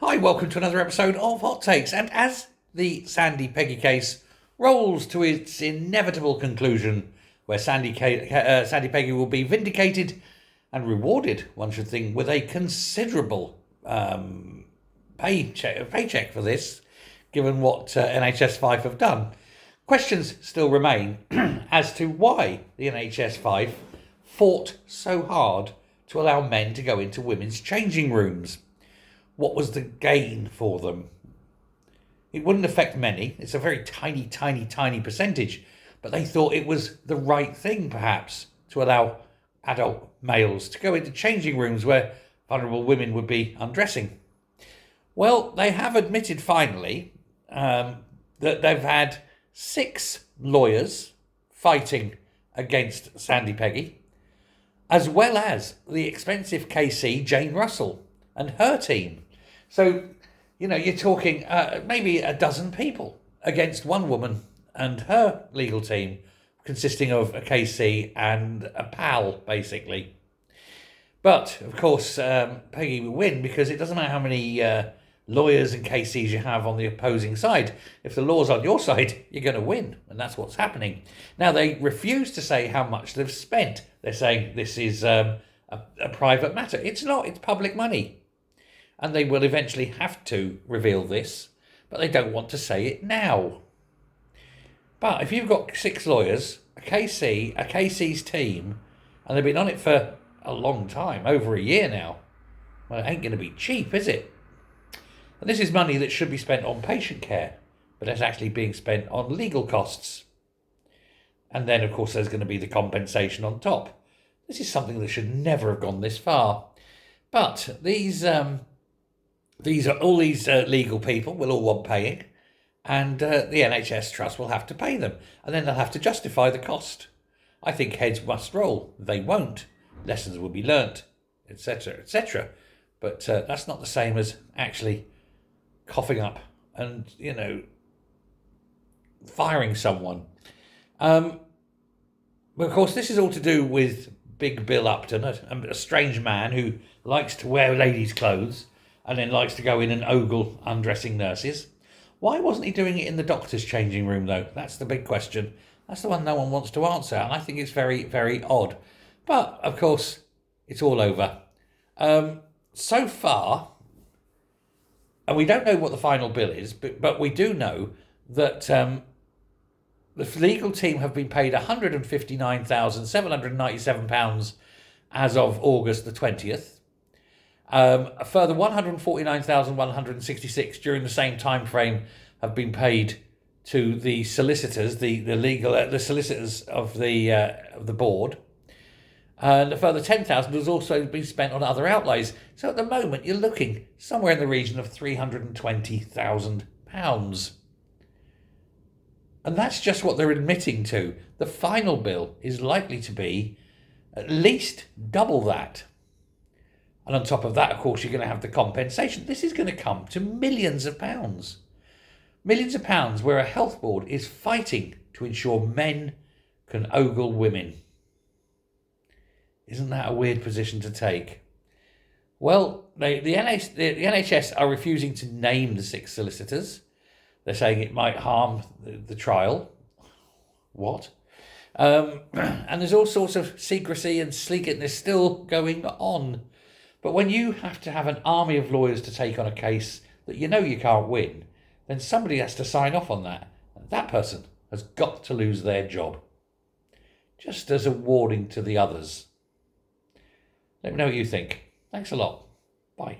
Hi, welcome to another episode of Hot Takes. And as the Sandy Peggy case rolls to its inevitable conclusion, where Sandy Peggy will be vindicated and rewarded, one should think, with a considerable paycheck for this, given what NHS Fife have done. Questions still remain as to why the NHS Fife fought so hard to allow men to go into women's changing rooms. What was the gain for them? It wouldn't affect many. It's a very tiny percentage. But they thought it was the right thing, perhaps, to allow adult males to go into changing rooms where vulnerable women would be undressing. Well, they have admitted finally that they've had 6 lawyers fighting against Sandy Peggy, as well as the expensive KC Jane Russell and her team. So, you're talking maybe a dozen people against one woman and her legal team, consisting of a KC and a pal, basically. But, of course, Peggy will win because it doesn't matter how many lawyers and KCs you have on the opposing side. If the law's on your side, you're going to win, and that's what's happening. Now, they refuse to say how much they've spent. They're saying this is a private matter. It's not, it's public money. And they will eventually have to reveal this, but they don't want to say it now. But if you've got 6 lawyers, a KC's team, and they've been on it for a long time, over a year now, well, it ain't going to be cheap, is it? And this is money that should be spent on patient care, but it's actually being spent on legal costs. And then, of course, there's going to be the compensation on top. This is something that should never have gone this far. But these legal people will all want paying, and the NHS Trust will have to pay them, and then they'll have to justify the cost. I think heads must roll. They won't. Lessons will be learnt, etc., etc. But that's not the same as actually coughing up and, firing someone. But of course, this is all to do with Big Bill Upton, a strange man who likes to wear ladies' clothes and then likes to go in and ogle undressing nurses. Why wasn't he doing it in the doctor's changing room, though? That's the big question. That's the one no one wants to answer, and I think it's very, very odd. But, of course, it's all over. So far, and we don't know what the final bill is, but we do know that the legal team have been paid £159,797 as of August the 20th. A further 149,166 during the same time frame have been paid to the solicitors, the solicitors of the board, and a further 10,000 has also been spent on other outlays. So at the moment, you're looking somewhere in the region of £320,000, and that's just what they're admitting to. The final bill is likely to be at least double that. And on top of that, of course, you're going to have the compensation. This is going to come to millions of pounds. Millions of pounds where a health board is fighting to ensure men can ogle women. Isn't that a weird position to take? Well, the NHS are refusing to name the 6 solicitors. They're saying it might harm the trial. What? And there's all sorts of secrecy and sleekness still going on. But when you have to have an army of lawyers to take on a case that you can't win, then somebody has to sign off on that. And that person has got to lose their job. Just as a warning to the others. Let me know what you think. Thanks a lot. Bye.